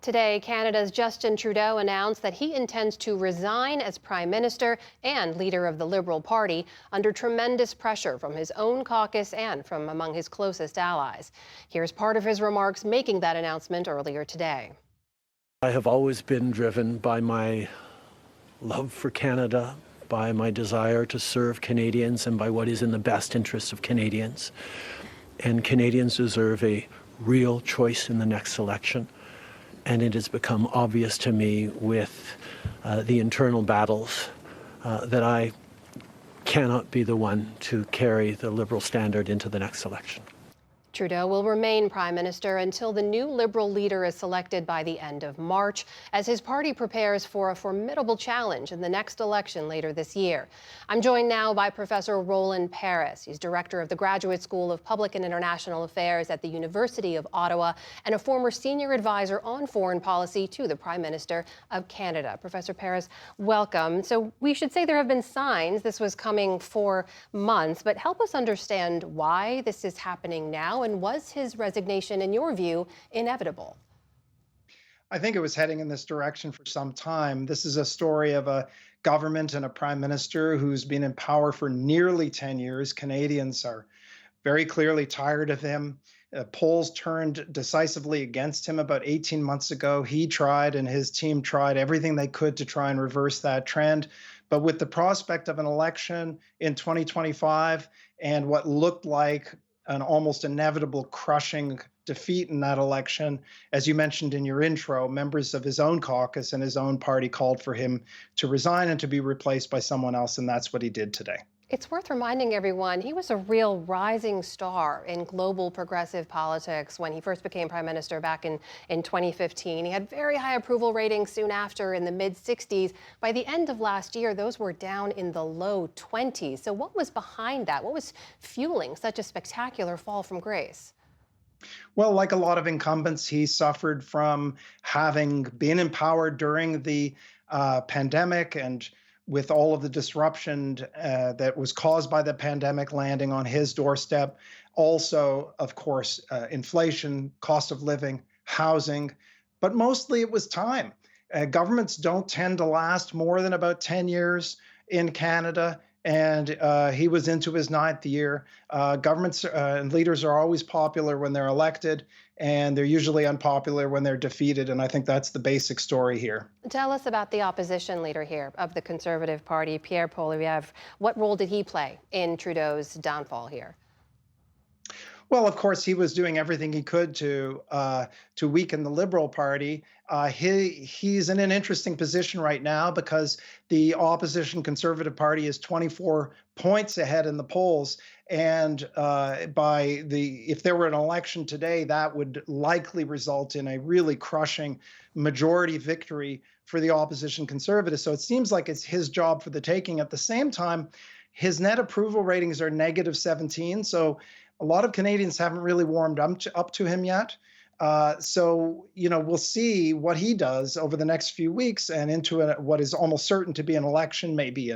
Today, Canada's Justin Trudeau announced that he intends to resign as Prime Minister and leader of the Liberal Party under tremendous pressure from his own caucus and from among his closest allies. Here's part of his remarks making that announcement earlier today. I have always been driven by my love for Canada, by my desire to serve Canadians, and by what is in the best interests of Canadians. And Canadians deserve a real choice in the next election. And it has become obvious to me with the internal battles that I cannot be the one to carry the Liberal standard into the next election. Trudeau will remain Prime Minister until the new Liberal leader is selected by the end of March, as his party prepares for a formidable challenge in the next election later this year. I'm joined now by Professor Roland Paris. He's director of the Graduate School of Public and International Affairs at the University of Ottawa and a former senior advisor on foreign policy to the Prime Minister of Canada. Professor Paris, welcome. So we should say there have been signs this was coming for months, but help us understand why this is happening now. And was his resignation, in your view, inevitable? I think it was heading in this direction for some time. This is a story of a government and a prime minister who's been in power for nearly 10 years. Canadians are very clearly tired of him. Polls turned decisively against him about 18 months ago. He tried and his team tried everything they could to try and reverse that trend. But with the prospect of an election in 2025 and what looked like an almost inevitable crushing defeat in that election, as you mentioned in your intro, members of his own caucus and his own party called for him to resign and to be replaced by someone else, and that's what he did today. It's worth reminding everyone he was a real rising star in global progressive politics when he first became prime minister back in 2015. He had very high approval ratings soon after in the mid-60s. By the end of last year, those were down in the low 20s. So what was behind that? What was fueling such a spectacular fall from grace? Well, like a lot of incumbents, he suffered from having been in power during the pandemic and with all of the disruption that was caused by the pandemic landing on his doorstep. Also, of course, inflation, cost of living, housing, but mostly it was time. Governments don't tend to last more than about 10 years in Canada. And he was into his ninth year. Governments and leaders are always popular when they're elected, and they're usually unpopular when they're defeated. And I think that's the basic story here. Tell us about the opposition leader here of the Conservative Party, Pierre Poilievre. What role did he play in Trudeau's downfall here? Well, of course, he was doing everything he could to weaken the Liberal Party. He's in an interesting position right now because the opposition Conservative Party is 24 points ahead in the polls, and if there were an election today, that would likely result in a really crushing majority victory for the opposition Conservatives. So it seems like it's his job for the taking. At the same time, his net approval ratings are negative 17, so a lot of Canadians haven't really warmed up to him yet. So, we'll see what he does over the next few weeks and into what is almost certain to be an election, maybe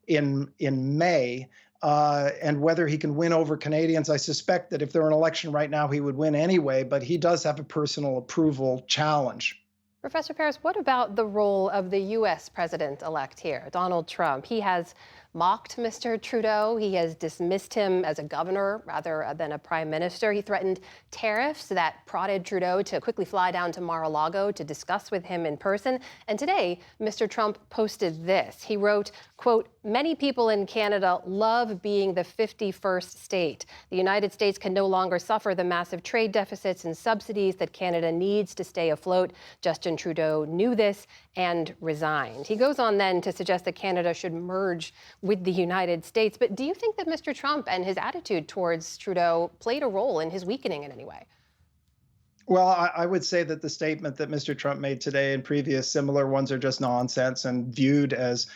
in May, and whether he can win over Canadians. I suspect that if there were an election right now, he would win anyway, but he does have a personal approval challenge. Professor Paris, what about the role of the U.S. president-elect here, Donald Trump? He has mocked Mr. Trudeau. He has dismissed him as a governor rather than a prime minister. He threatened tariffs that prodded Trudeau to quickly fly down to Mar-a-Lago to discuss with him in person. And today, Mr. Trump posted this. He wrote, quote, "Many people in Canada love being the 51st state. The United States can no longer suffer the massive trade deficits and subsidies that Canada needs to stay afloat. Justin Trudeau knew this and resigned." He goes on then to suggest that Canada should merge with the United States. But do you think that Mr. Trump and his attitude towards Trudeau played a role in his weakening in any way? Well, I would say that the statement that Mr. Trump made today and previous similar ones are just nonsense and viewed as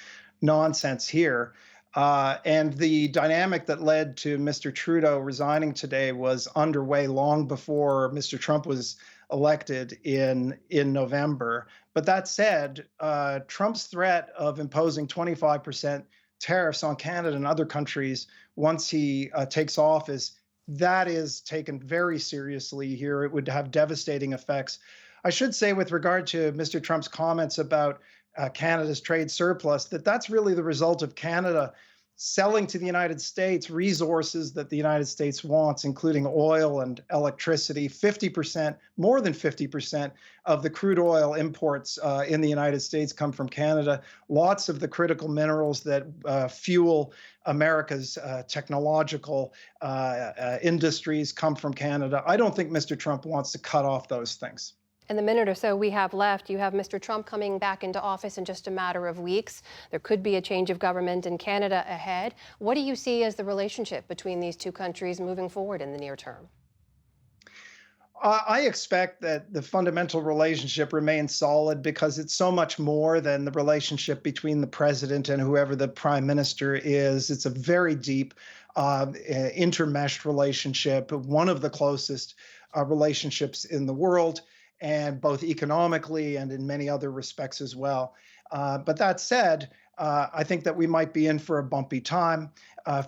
nonsense here. And the dynamic that led to Mr. Trudeau resigning today was underway long before Mr. Trump was elected in November. But that said, Trump's threat of imposing 25% tariffs on Canada and other countries once he takes office, that is taken very seriously here. It would have devastating effects I should say, with regard to Mr. Trump's comments about Canada's trade surplus, that's really the result of Canada selling to the United States resources that the United States wants, including oil and electricity. 50%, more than 50% of the crude oil imports in the United States come from Canada. Lots of the critical minerals that fuel America's technological industries come from Canada. I don't think Mr. Trump wants to cut off those things. In the minute or so we have left, you have Mr. Trump coming back into office in just a matter of weeks. There could be a change of government in Canada ahead. What do you see as the relationship between these two countries moving forward in the near term? I expect that the fundamental relationship remains solid because it's so much more than the relationship between the president and whoever the prime minister is. It's a very deep, intermeshed relationship, one of the closest relationships in the world, and both economically and in many other respects as well. But that said, I think that we might be in for a bumpy time.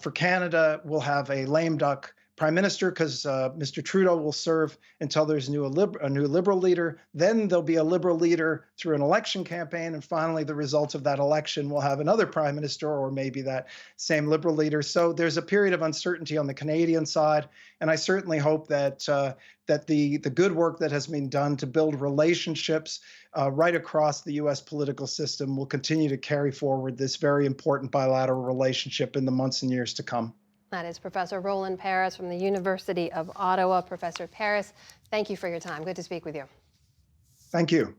For Canada, we'll have a lame duck prime minister because Mr. Trudeau will serve until there's a new Liberal leader. Then there'll be a Liberal leader through an election campaign. And finally, the result of that election will have another prime minister or maybe that same Liberal leader. So there's a period of uncertainty on the Canadian side. And I certainly hope that the good work that has been done to build relationships right across the U.S. political system will continue to carry forward this very important bilateral relationship in the months and years to come. That is Professor Roland Paris from the University of Ottawa. Professor Paris, thank you for your time. Good to speak with you. Thank you.